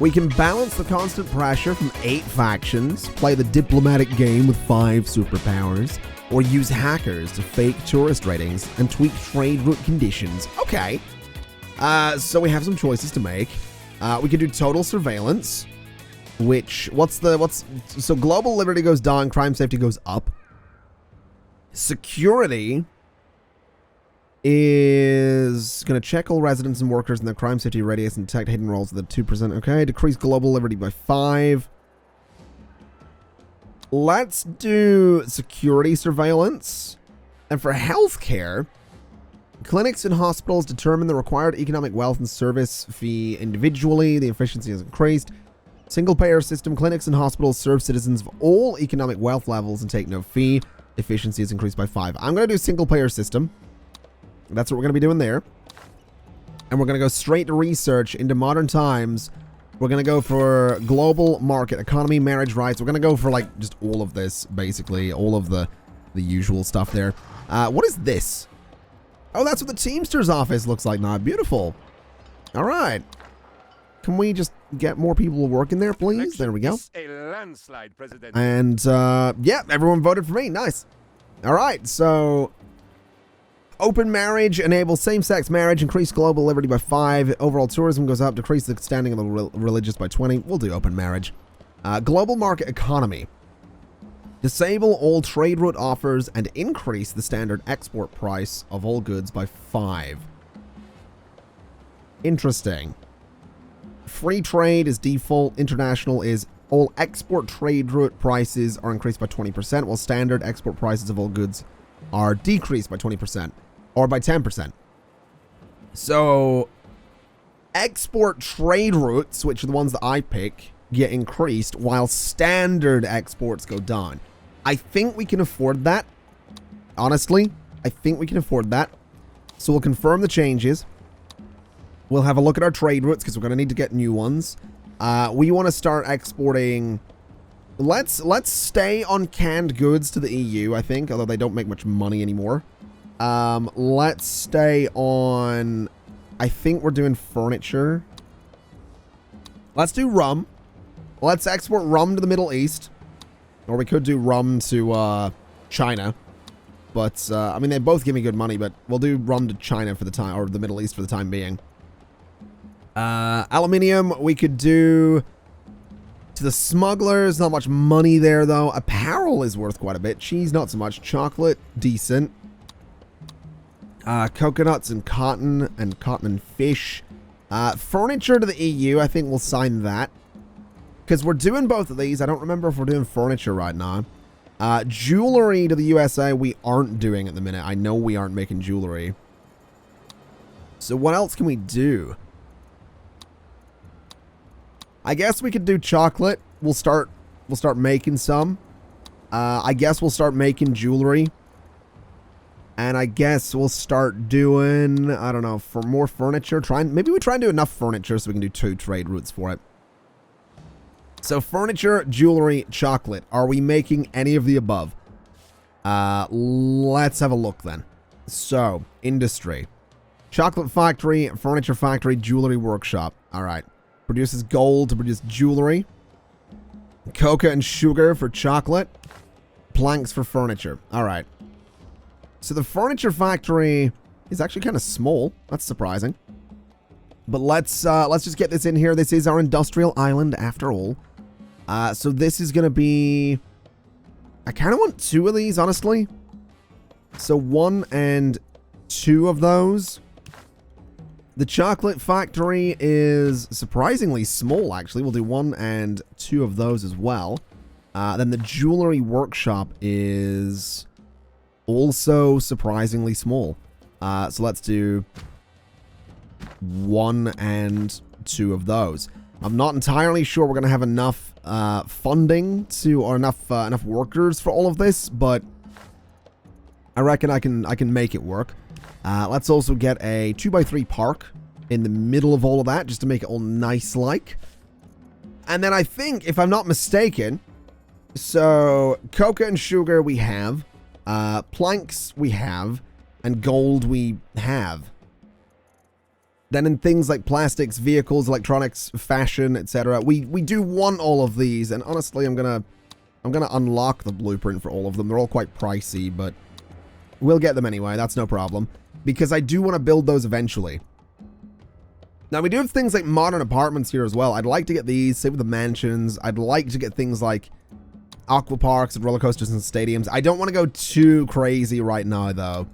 We can balance the constant pressure from 8 factions, play the diplomatic game with 5 superpowers, or use hackers to fake tourist ratings and tweak trade route conditions. Okay. So we have some choices to make. We can do total surveillance, which, so global liberty goes down, crime safety goes up. Security is going to check all residents and workers in their crime safety radius and detect hidden roles with a 2%. Okay, decrease global liberty by 5. Let's do security surveillance. And for healthcare, clinics and hospitals determine the required economic wealth and service fee individually. The efficiency is increased. Single-payer system, clinics and hospitals serve citizens of all economic wealth levels and take no fee. Efficiency is increased by 5. I'm going to do single-payer system. That's what we're going to be doing there. And we're going to go straight to research into modern times. We're going to go for global market economy, marriage rights. We're going to go for, like, just all of this, basically. All of the usual stuff there. What is this? Oh, that's what the Teamsters office looks like now. Beautiful. All right. Can we just get more people working there, please? There we go. A landslide, President. And, yeah, everyone voted for me. Nice. All right, so open marriage enables same-sex marriage, increase global liberty by 5. Overall tourism goes up, decrease the standing of the religious by 20. We'll do open marriage. Global market economy. Disable all trade route offers and increase the standard export price of all goods by 5. Interesting. Free trade is default. International is all export trade route prices are increased by 20%, while standard export prices of all goods are decreased by 20%. Or by 10%. So, export trade routes, which are the ones that I pick, get increased, while standard exports go down. I think we can afford that. Honestly, I think we can afford that. So we'll confirm the changes. We'll have a look at our trade routes, because we're going to need to get new ones. We want to start exporting. Let's stay on canned goods to the EU, I think, although they don't make much money anymore. Let's stay on, I think we're doing furniture. Let's do rum. Let's export rum to the Middle East. Or we could do rum to, China. But, I mean, they both give me good money, but we'll do rum to China for the time, or the Middle East for the time being. Aluminium, we could do to the smugglers. Not much money there, though. Apparel is worth quite a bit. Cheese, not so much. Chocolate, decent. Coconuts and cotton and fish. Furniture to the EU, I think we'll sign that. Because we're doing both of these. I don't remember if we're doing furniture right now. Jewelry to the USA, we aren't doing at the minute. I know we aren't making jewelry. So what else can we do? I guess we could do chocolate. We'll start making some. I guess we'll start making jewelry. And I guess we'll start doing, I don't know, for more furniture. Maybe we try and do enough furniture so we can do 2 trade routes for it. So furniture, jewelry, chocolate. Are we making any of the above? Let's have a look then. So, industry. Chocolate factory, furniture factory, jewelry workshop. All right. Produces gold to produce jewelry. Cocoa and sugar for chocolate. Planks for furniture. All right. So the furniture factory is actually kind of small. That's surprising. But let's just get this in here. This is our industrial island after all. So this is going to be... I kind of want 2 of these, honestly. So 1 and 2 of those. The chocolate factory is surprisingly small, actually. We'll do 1 and 2 of those as well. Then the jewelry workshop is also surprisingly small. So let's do 1 and 2 of those. I'm not entirely sure we're going to have enough funding to, or enough workers for all of this, but I reckon I can make it work. Let's also get a 2x3 park in the middle of all of that, just to make it all nice-like. And then I think, if I'm not mistaken, so cocoa and sugar we have, planks we have, and gold we have. Then in things like plastics, vehicles, electronics, fashion, etc., we do want all of these, and honestly, I'm gonna unlock the blueprint for all of them. They're all quite pricey, but we'll get them anyway. That's no problem, because I do want to build those eventually. Now, we do have things like modern apartments here as well. I'd like to get these, same with the mansions. I'd like to get things like aqua parks and roller coasters and stadiums. I don't want to go too crazy right now, though.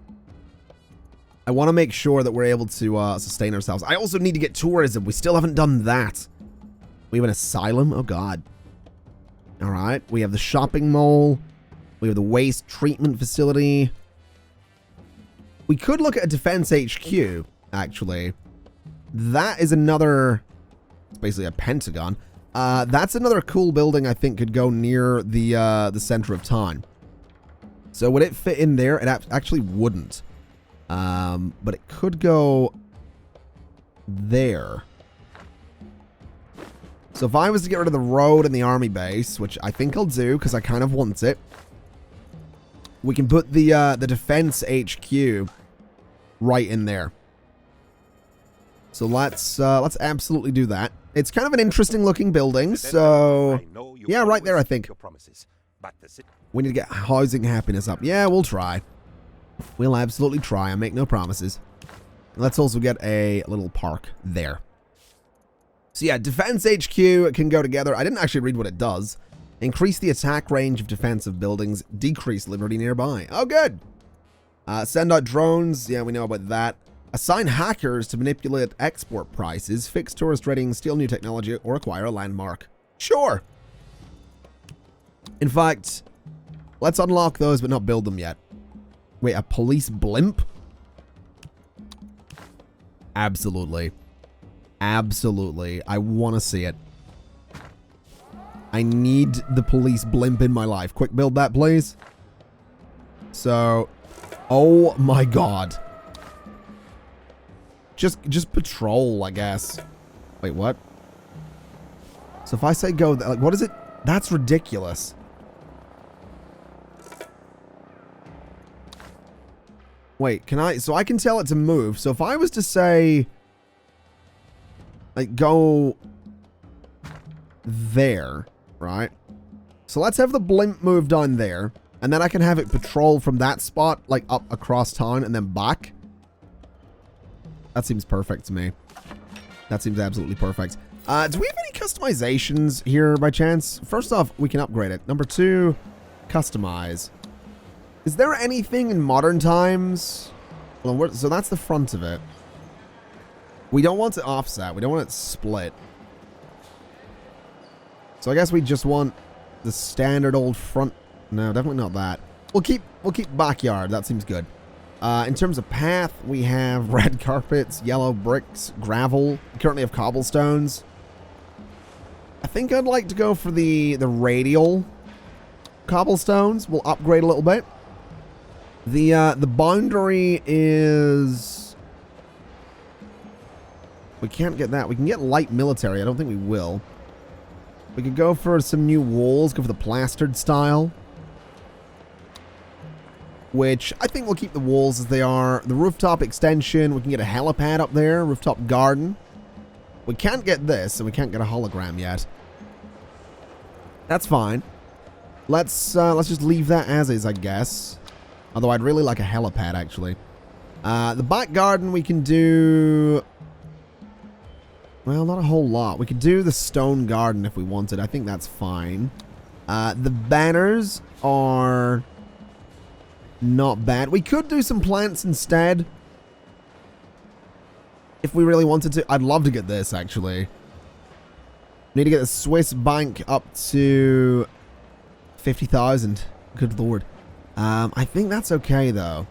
I want to make sure that we're able to sustain ourselves. I also need to get tourism. We still haven't done that. We have an asylum. Oh, God. All right. We have the shopping mall. We have the waste treatment facility. We could look at a defense HQ, actually. That is another... It's basically a pentagon. That's another cool building I think could go near the center of town. So would it fit in there? It actually wouldn't. But it could go there. So if I was to get rid of the road and the army base, which I think I'll do because I kind of want it, we can put the defense HQ right in there. So let's absolutely do that. It's kind of an interesting looking building, so yeah, right there I think. We need to get housing happiness up. Yeah, we'll try. We'll absolutely try. I make no promises. Let's also get a little park there. So yeah, Defense HQ can go together. I didn't actually read what it does. Increase the attack range of defensive buildings. Decrease liberty nearby. Oh, good. Send out drones. Yeah, we know about that. Assign hackers to manipulate export prices. Fix tourist ratings. Steal new technology. Or acquire a landmark. Sure. In fact, let's unlock those but not build them yet. Wait, a police blimp? Absolutely. Absolutely. I want to see it. I need the police blimp in my life. Quick build that, please. So, oh my god. Just patrol, I guess. Wait, what? So if I say go, like, what is it? That's ridiculous. Wait, can I... So I can tell it to move. So if I was to say... Like, go... There, right? So let's have the blimp move down there. And then I can have it patrol from that spot, like, up across town and then back. That seems perfect to me. That seems absolutely perfect. Do we have any customizations here by chance? First off, we can upgrade it. Number 2, customize. Is there anything in modern times? Well, so that's the front of it. We don't want it offset. We don't want it split. So I guess we just want the standard old front. No, definitely not that. We'll keep backyard. That seems good. In terms of path, we have red carpets, yellow bricks, gravel. We currently have cobblestones. I think I'd like to go for the radial cobblestones. We'll upgrade a little bit. The boundary is... We can't get that. We can get light military. I don't think we will. We could go for some new walls. Go for the plastered style. Which I think we'll keep the walls as they are. The rooftop extension. We can get a helipad up there. Rooftop garden. We can't get this, and we can't get a hologram yet. That's fine. Let's just leave that as is, I guess. Although I'd really like a helipad, actually. The back garden we can do... Well, not a whole lot. We could do the stone garden if we wanted. I think that's fine. The banners are not bad. We could do some plants instead. If we really wanted to. I'd love to get this, actually. Need to get the Swiss bank up to 50,000. Good lord. I think that's okay, though.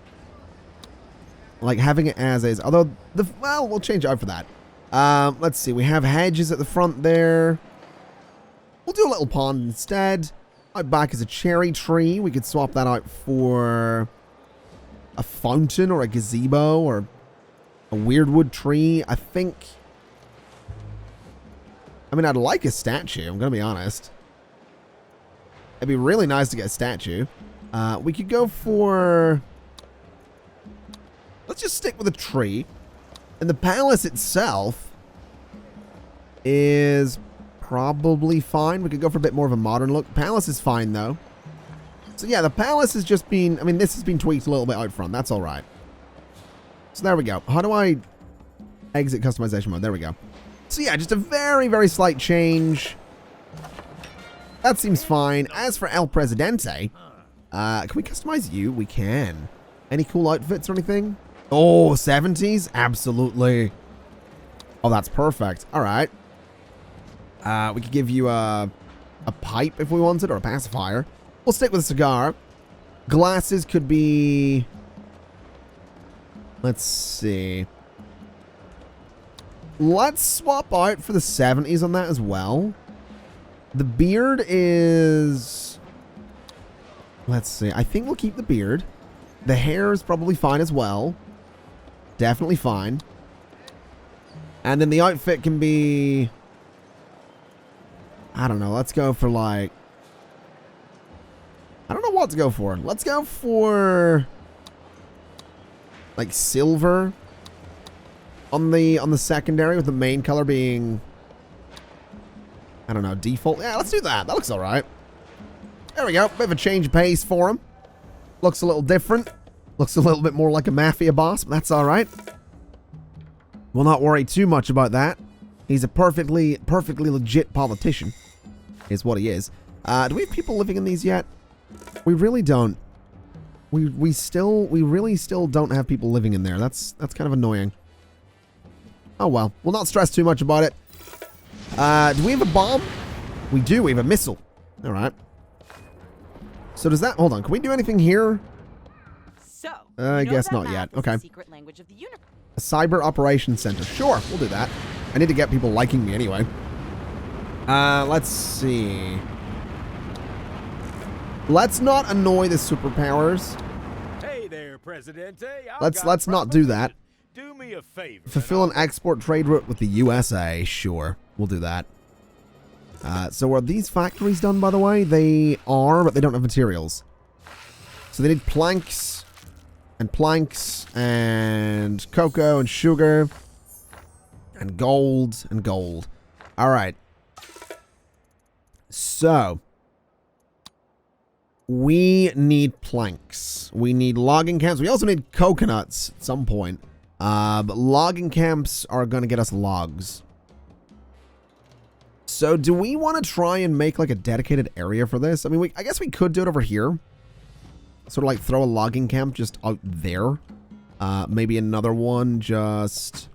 Like, having it as is. Although, well, we'll change it out for that. Let's see. We have hedges at the front there. We'll do a little pond instead. Out back is a cherry tree. We could swap that out for a fountain or a gazebo or a weirdwood tree. I think... I mean, I'd like a statue. I'm going to be honest. It'd be really nice to get a statue. We could go for... Let's just stick with a tree. And the palace itself is probably fine. We could go for a bit more of a modern look. Palace is fine, though. So yeah, the palace has just been... I mean, this has been tweaked a little bit out front. That's all right. So there we go. How do I exit customization mode? There we go. So yeah, just a very, very slight change. That seems fine. As for El Presidente, can we customize you? We can. Any cool outfits or anything? Oh, 70s? Absolutely. Oh, that's perfect. All right. We could give you a pipe if we wanted, or a pacifier. We'll stick with a cigar. Glasses could be... Let's see. Let's swap out for the 70s on that as well. The beard is... Let's see. I think we'll keep the beard. The hair is probably fine as well. Definitely fine. And then the outfit can be... I don't know. Let's go for like... I don't know what to go for. Let's go for... like silver on the secondary, with the main color being... I don't know, default. Yeah, let's do that. That looks all right. There we go. Bit of a change of pace for him. Looks a little different. Looks a little bit more like a mafia boss, but that's all right. We'll not worry too much about that. He's a perfectly legit politician, is what he is. Do we have people living in these yet? We really don't. We really still don't have people living in there. That's kind of annoying. Oh well. We'll not stress too much about it. Do we have a bomb? We do. We have a missile. All right. So does that... Hold on. Can we do anything here? So, I guess not yet. Okay. Secret language of the universe. A cyber operations center. Sure, we'll do that. I need to get people liking me anyway. Let's see. Let's not annoy the superpowers. Hey there, Presidente. Let's not do that. Do me a favor. Fulfill an export trade route with the USA. Sure, we'll do that. So are these factories done, by the way? They are, but they don't have materials. So they need planks and cocoa and sugar and gold and gold. All right. So we need planks. We need logging camps. We also need coconuts at some point. But logging camps are going to get us logs. So do we want to try and make like a dedicated area for this? I mean, I guess we could do it over here. Sort of like throw a logging camp just out there. Maybe another one just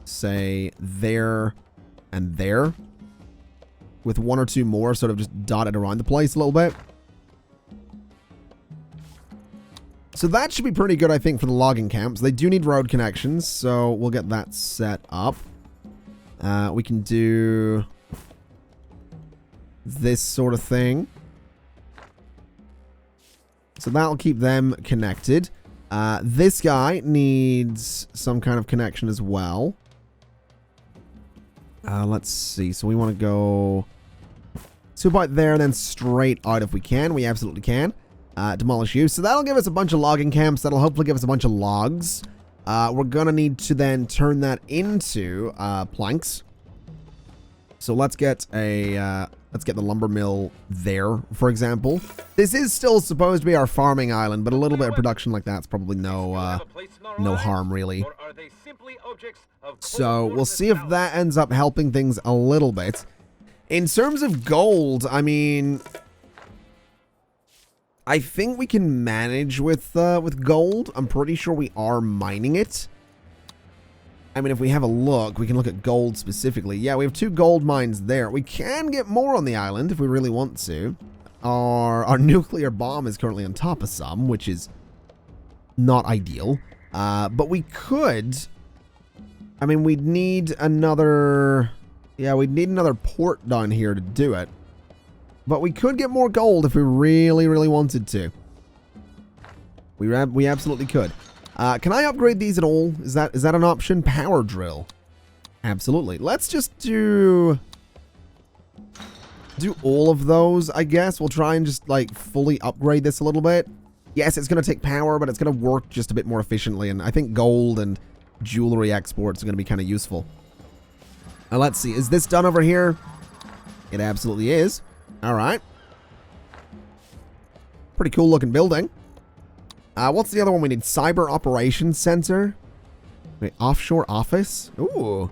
say there and there. With one or two more sort of just dotted around the place a little bit. So that should be pretty good, I think, for the logging camps. They do need road connections, so we'll get that set up. We can do this sort of thing. So that'll keep them connected. This guy needs some kind of connection as well. Let's see. So we want to go... So about there, then straight out if we can. We absolutely can. Demolish you. So that'll give us a bunch of logging camps. That'll hopefully give us a bunch of logs. We're going to need to then turn that into planks. So let's get the lumber mill there, for example. This is still supposed to be our farming island, but a little bit of production like that's probably no harm, really. So we'll see if that ends up helping things a little bit. In terms of gold, I mean, I think we can manage with gold. I'm pretty sure we are mining it. I mean, if we have a look, we can look at gold specifically. Yeah, we have 2 gold mines there. We can get more on the island if we really want to. Our nuclear bomb is currently on top of some, which is not ideal. But we could... I mean, we'd need another... Yeah, we'd need another port down here to do it. But we could get more gold if we really, really wanted to. We absolutely could. Can I upgrade these at all? Is that an option? Power drill. Absolutely. Let's just do all of those, I guess. We'll try and just like fully upgrade this a little bit. Yes, it's going to take power, but it's going to work just a bit more efficiently. And I think gold and jewelry exports are going to be kind of useful. Let's see. Is this done over here? It absolutely is. All right. Pretty cool looking building. What's the other one we need? Cyber Operations Center. Wait, offshore office? Ooh.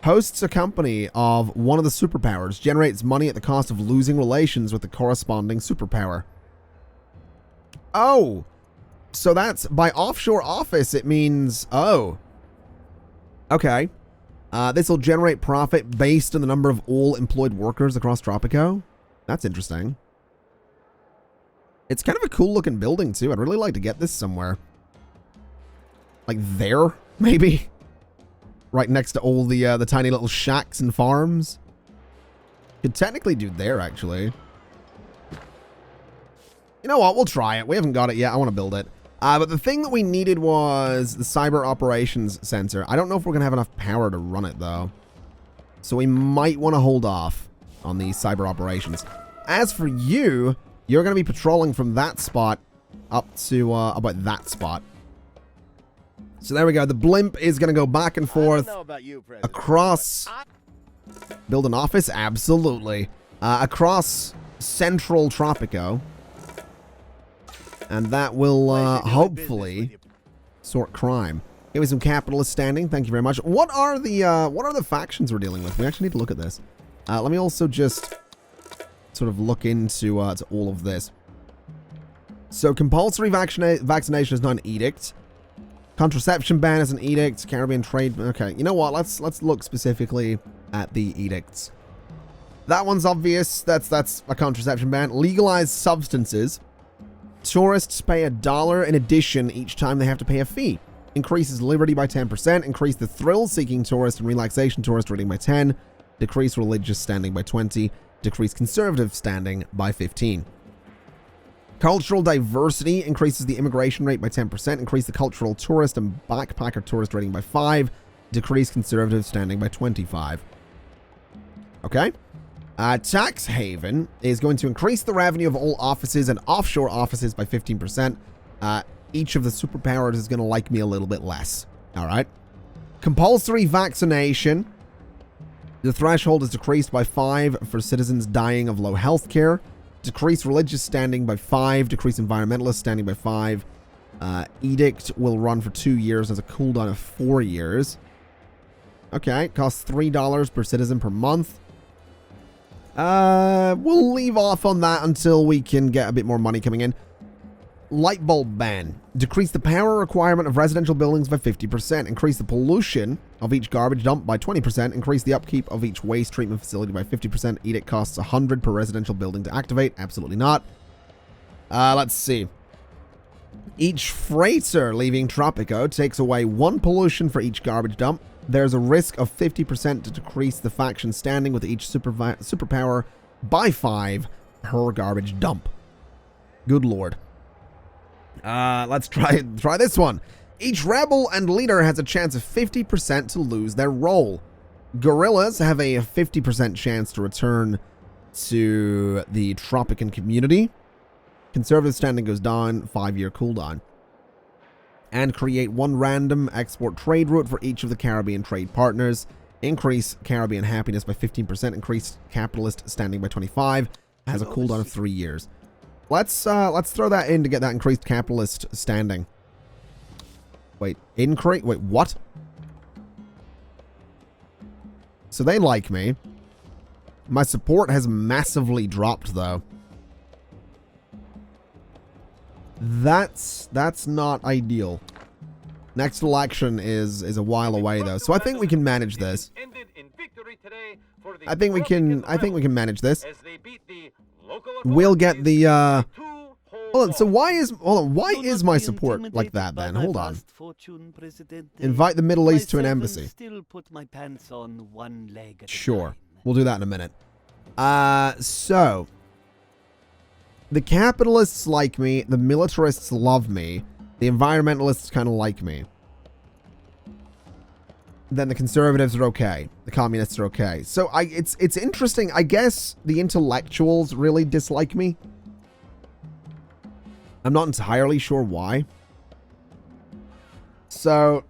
Hosts a company of one of the superpowers. Generates money at the cost of losing relations with the corresponding superpower. Oh. So that's by offshore office, it means... Oh. Okay. This will generate profit based on the number of all employed workers across Tropico. That's interesting. It's kind of a cool looking building too. I'd really like to get this somewhere. Like there, maybe? Right next to all the tiny little shacks and farms. Could technically do there, actually. You know what? We'll try it. We haven't got it yet. I want to build it. But the thing that we needed was the Cyber Operations Center. I don't know if we're going to have enough power to run it, though. So we might want to hold off on the Cyber Operations. As for you, you're going to be patrolling from that spot up to about that spot. So there we go. The blimp is going to go back and forth across... Build an office? Absolutely. Across central Tropico. And that will hopefully sort crime. Give me some capitalist standing. Thank you very much. What are the factions we're dealing with? We actually need to look at this. Let me also just sort of look into to all of this. So compulsory vaccination is not an edict. Contraception ban is an edict. Caribbean trade. Okay, you know what? Let's look specifically at the edicts. That one's obvious. That's a contraception ban. Legalized substances. Tourists pay $1 in addition each time they have to pay a fee. Increases liberty by 10%. Increase the thrill-seeking tourist and relaxation tourist rating by 10. Decrease religious standing by 20. Decrease conservative standing by 15. Cultural diversity increases the immigration rate by 10%. Increase the cultural tourist and backpacker tourist rating by 5. Decrease conservative standing by 25. Okay. Tax haven is going to increase the revenue of all offices and offshore offices by 15%. Each of the superpowers is going to like me a little bit less. All right. Compulsory vaccination. The threshold is decreased by 5 for citizens dying of low health care. Decrease religious standing by 5. Decrease environmentalist standing by 5. Edict will run for 2 years as a cooldown of 4 years. Okay. Costs $3 per citizen per month. We'll leave off on that until we can get a bit more money coming in. Light bulb ban. Decrease the power requirement of residential buildings by 50%. Increase the pollution of each garbage dump by 20%. Increase the upkeep of each waste treatment facility by 50%. Edict costs $100 per residential building to activate. Absolutely not. Let's see. Each freighter leaving Tropico takes away 1 pollution for each garbage dump. There's a risk of 50% to decrease the faction standing with each superpower by 5 per garbage dump. Good lord. Let's try this one. Each rebel and leader has a chance of 50% to lose their role. Guerrillas have a 50% chance to return to the Tropican community. Conservative standing goes down, 5-year cooldown. And create 1 random export trade route for each of the Caribbean trade partners. Increase Caribbean happiness by 15%. Increase capitalist standing by 25. Has a cooldown of 3 years. Let's throw that in to get that increased capitalist standing. Wait, what? So they like me. My support has massively dropped though. That's not ideal. Next election is a while away though, so I think we can manage this. I think we can manage this. We'll get the hold on, so why is my support like that then? Hold on. Invite the Middle East to an embassy. Sure. We'll do that in a minute. So the capitalists like me, the militarists love me, the environmentalists kind of like me. Then the conservatives are okay. The communists are okay. So it's interesting. I guess the intellectuals really dislike me. I'm not entirely sure why. So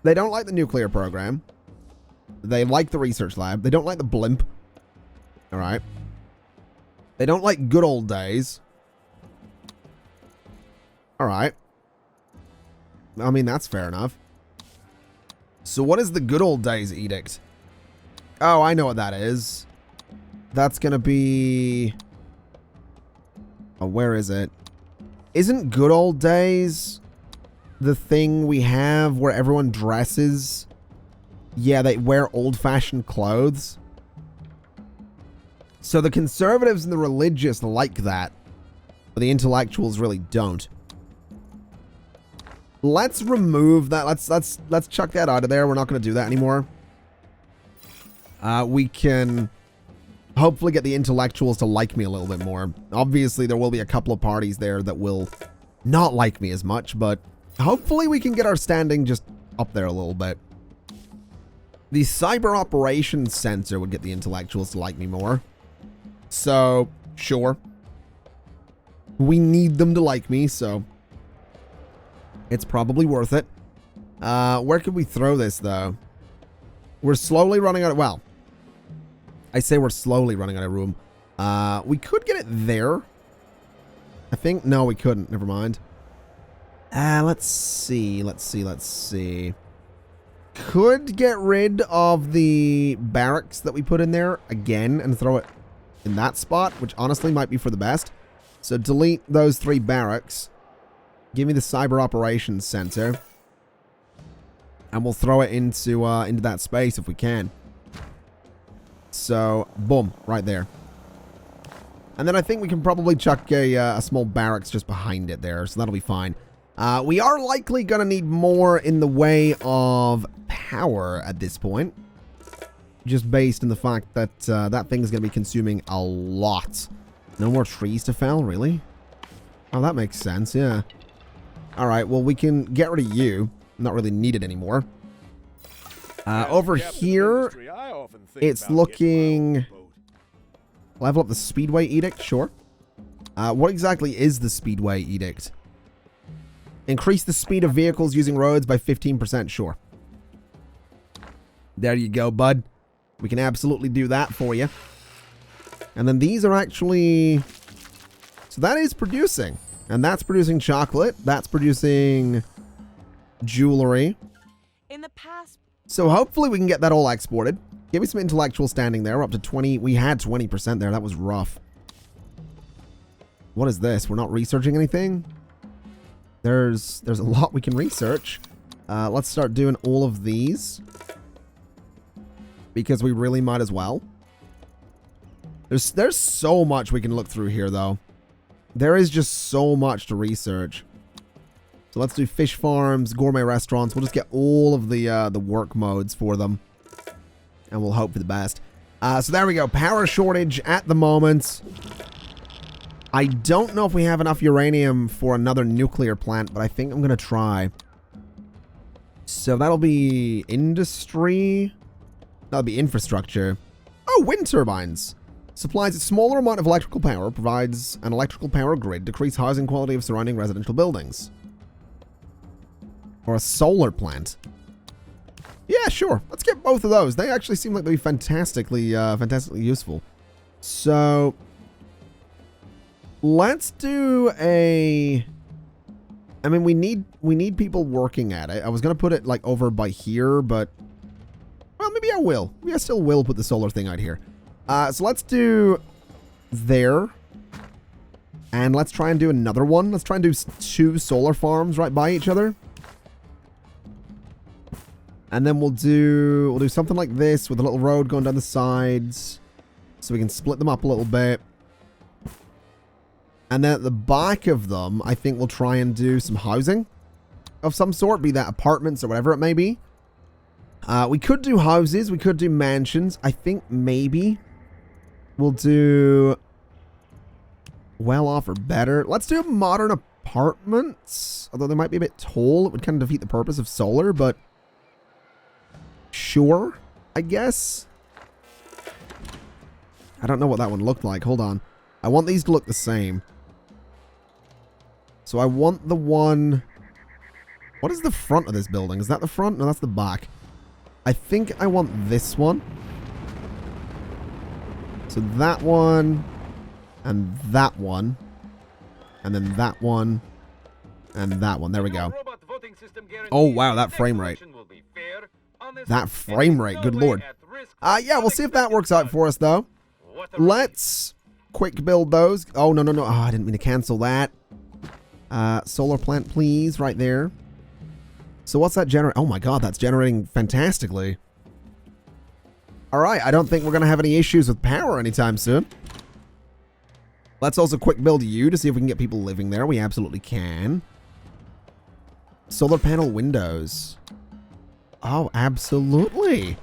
They don't like the nuclear program. They like the research lab. They don't like the blimp. All right. They don't like good old days. All right. I mean, that's fair enough. So what is the good old days edict? Oh, I know what that is. That's going to be... Oh, where is it? Isn't good old days the thing we have where everyone dresses? Yeah, they wear old-fashioned clothes. So the conservatives and the religious like that, but the intellectuals really don't. Let's remove that. Let's chuck that out of there. We're not going to do that anymore. We can hopefully get the intellectuals to like me a little bit more. Obviously, there will be a couple of parties there that will not like me as much, but hopefully we can get our standing just up there a little bit. The Cyber Operations Center would get the intellectuals to like me more. So, sure. We need them to like me, so it's probably worth it. Where could we throw this, though? We're slowly running out of... Well, I say we're slowly running out of room. We could get it there. I think... No, we couldn't. Never mind. Let's see. Could get rid of the barracks that we put in there again and throw it in that spot, which honestly might be for the best. So delete those 3 barracks. Give me the Cyber Operations Center. And we'll throw it into that space if we can. So, boom, right there. And then I think we can probably chuck a small barracks just behind it there, so that'll be fine. We are likely going to need more in the way of power at this point. Just based on the fact that that thing's going to be consuming a lot. No more trees to fell, really? Oh, that makes sense, yeah. Alright, well, we can get rid of you. Not really needed anymore. Over here, it's looking... Level up the Speedway Edict, sure. What exactly is the Speedway Edict? Increase the speed of vehicles using roads by 15%, sure. There you go, bud. We can absolutely do that for you. And then these are actually... So that is producing. And that's producing chocolate. That's producing jewelry. In the past... So hopefully we can get that all exported. Give me some intellectual standing there. We're up to 20. We had 20% there. That was rough. What is this? We're not researching anything? There's a lot we can research. Let's start doing all of these. Because we really might as well. There's so much we can look through here, though. There is just so much to research. So let's do fish farms, gourmet restaurants. We'll just get all of the work modes for them. And we'll hope for the best. So there we go. Power shortage at the moment. I don't know if we have enough uranium for another nuclear plant, but I think I'm going to try. So that'll be industry. That'll be infrastructure. Oh, wind turbines. Supplies a smaller amount of electrical power, provides an electrical power grid, decrease housing quality of surrounding residential buildings. Or a solar plant. Yeah, sure. Let's get both of those. They actually seem like they'd be fantastically useful. So, let's do a... I mean, we need people working at it. I was going to put it, like, over by here, but... Well, maybe I will. Maybe I still will put the solar thing out here. So let's do there. And let's try and do another one. Let's try and do 2 solar farms right by each other. And then we'll do something like this with a little road going down the sides. So we can split them up a little bit. And then at the back of them, I think we'll try and do some housing of some sort, be that apartments or whatever it may be. We could do houses. We could do mansions. I think maybe we'll do well off or better. Let's do modern apartments. Although they might be a bit tall. It would kind of defeat the purpose of solar, but sure, I guess. I don't know what that one looked like. Hold on. I want these to look the same. So I want the one What is the front of this building? Is that the front? No, that's the back. I think I want this one. So that one, and that one, and then that one, and that one. There we go. Oh, wow, that frame rate. That frame rate, good lord. Yeah, we'll see if that works out for us, though. Let's quick build those. Oh, no, no, no. Oh, I didn't mean to cancel that. Solar plant, please, right there. So what's that generate? Oh, my God, that's generating fantastically. All right, I don't think we're going to have any issues with power anytime soon. Let's also quick build you to see if we can get people living there. We absolutely can. Solar panel windows. Oh, absolutely.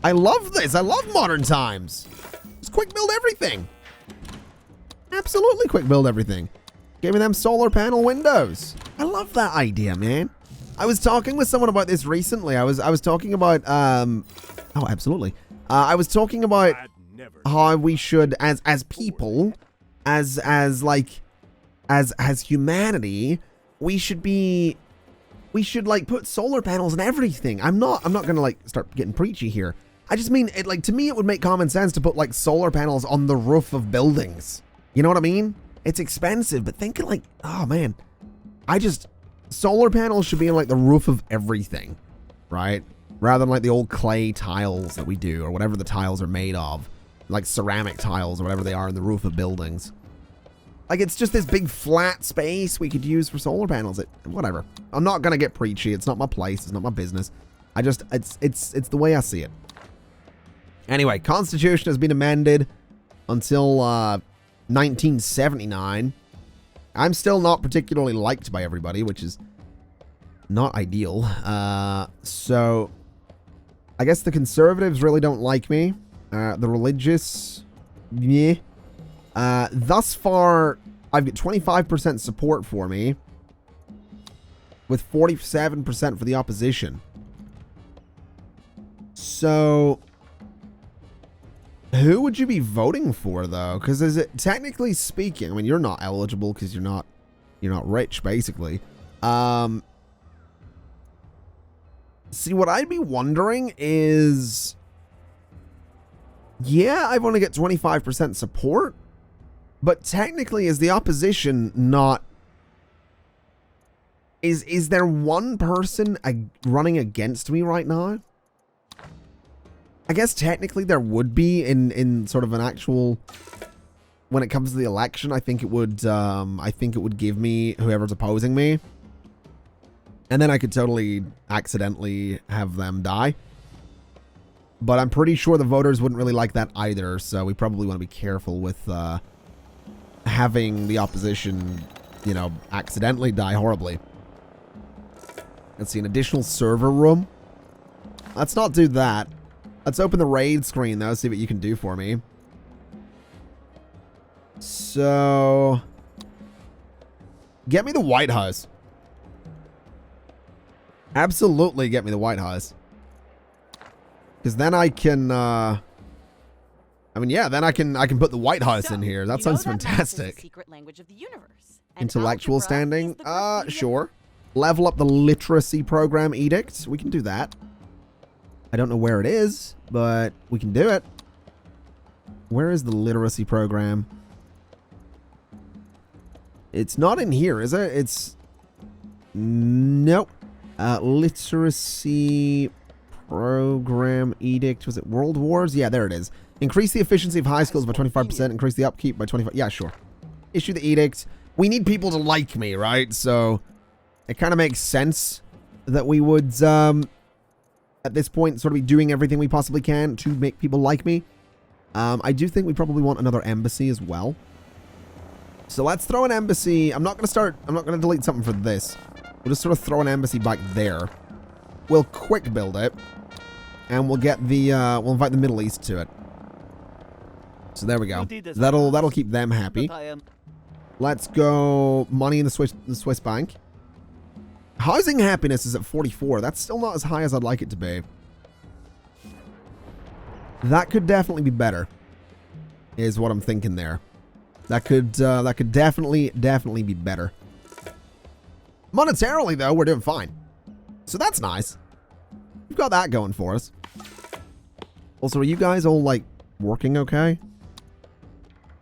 I love this. I love modern times. Just quick build everything. Absolutely quick build everything. Give me them solar panel windows. I love that idea, man. I was talking with someone about this recently. I was talking about oh, absolutely. I was talking about how we should as people, as humanity, we should like put solar panels in everything. I'm not gonna like start getting preachy here. I just mean it, like, to me it would make common sense to put like solar panels on the roof of buildings. You know what I mean? It's expensive, but think like, oh man, solar panels should be on like the roof of everything, right? Rather than like the old clay tiles that we do, or whatever the tiles are made of, like ceramic tiles or whatever they are in the roof of buildings. Like, it's just this big flat space we could use for solar panels. Whatever. I'm not gonna get preachy. It's not my place. It's not my business. It's the way I see it. Anyway, Constitution has been amended until 1979. I'm still not particularly liked by everybody, which is not ideal. So I guess the conservatives really don't like me. The religious, yeah. Thus far, I've got 25% support for me, with 47% for the opposition. So, who would you be voting for, though? Because is it, technically speaking, I mean, you're not eligible because you're not rich, basically. See, what I'd be wondering is, yeah, I've only got 25% support. But technically, is the opposition not... Is there one person running against me right now? I guess technically there would be in sort of an actual... When it comes to the election, I think it would give me whoever's opposing me. And then I could totally accidentally have them die. But I'm pretty sure the voters wouldn't really like that either, so we probably want to be careful with... having the opposition, you know, accidentally die horribly. Let's see, an additional server room. Let's not do that. Let's open the raid screen, though, see what you can do for me. So, get me the White House. Absolutely get me the White House. Because then I can, I mean, yeah, then I can put the White House in here. That sounds fantastic. Secret language of the universe. Intellectual standing? Sure. Level up the literacy program edict. We can do that. I don't know where it is, but we can do it. Where is the literacy program? It's not in here, is it? It's... Nope. Literacy program edict. Was it World Wars? Yeah, there it is. Increase the efficiency of high schools by 25%. Increase the upkeep by 25%. Yeah, sure. Issue the edict. We need people to like me, right? So it kind of makes sense that we would, at this point, sort of be doing everything we possibly can to make people like me. I do think we probably want another embassy as well. So let's throw an embassy. I'm not going to delete something for this. We'll just sort of throw an embassy back there. We'll quick build it. And we'll get the, we'll invite the Middle East to it. So there we go. That'll keep them happy. Let's go money in the Swiss bank. Housing happiness is at 44. That's still not as high as I'd like it to be. That could definitely be better, is what I'm thinking there. That could definitely be better. Monetarily, though, we're doing fine. So that's nice. We've got that going for us. Also, are you guys all, like, working okay?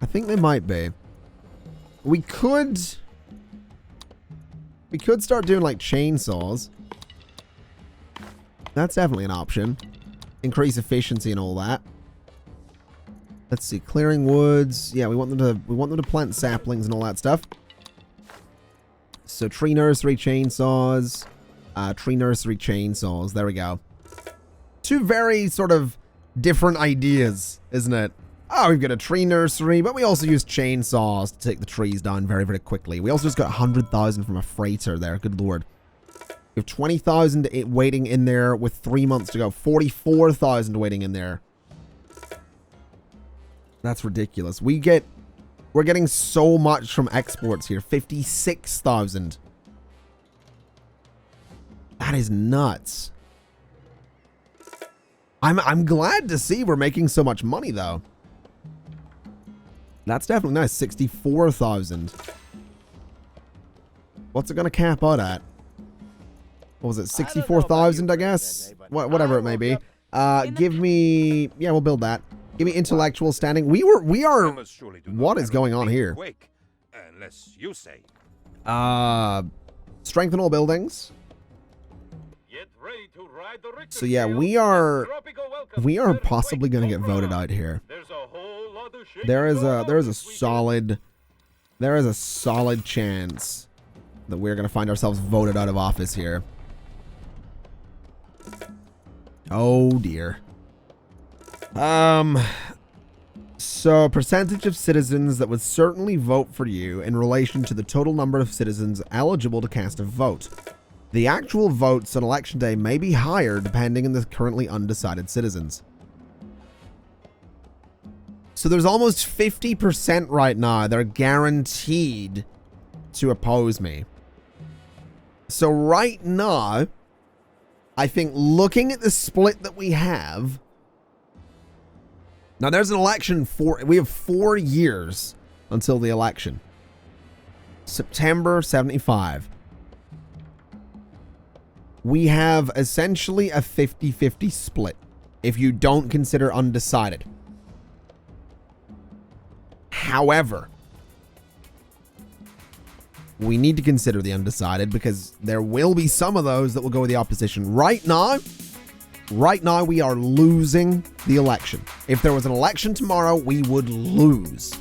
I think they might be. We could start doing, like, chainsaws. That's definitely an option. Increase efficiency and all that. Let's see, clearing woods. Yeah, we want them to plant saplings and all that stuff. So tree nursery chainsaws. Tree nursery chainsaws. There we go. Two very sort of different ideas, isn't it? Oh, we've got a tree nursery, but we also use chainsaws to take the trees down very, very quickly. We also just got 100,000 from a freighter there. Good lord. We have 20,000 waiting in there with 3 months to go. 44,000 waiting in there. That's ridiculous. We're getting so much from exports here. 56,000. That is nuts. I'm glad to see we're making so much money though. That's definitely nice. 64,000. What's it gonna cap out at? What was it? 64,000, I guess? Whatever it may be. Give me... Yeah, we'll build that. Give me intellectual standing. We are... What is going on here? Unless you say. Strengthen all buildings. So yeah, we are possibly going to get voted out here. There is a solid chance that we're going to find ourselves voted out of office here. Oh dear. So percentage of citizens that would certainly vote for you in relation to the total number of citizens eligible to cast a vote. The actual votes on election day may be higher depending on the currently undecided citizens. So there's almost 50% right now that are guaranteed to oppose me. So right now, I think looking at the split that we have, now there's an election we have 4 years until the election. September 75. We have essentially a 50-50 split if you don't consider undecided. However, we need to consider the undecided because there will be some of those that will go with the opposition. Right now, we are losing the election. If there was an election tomorrow, we would lose.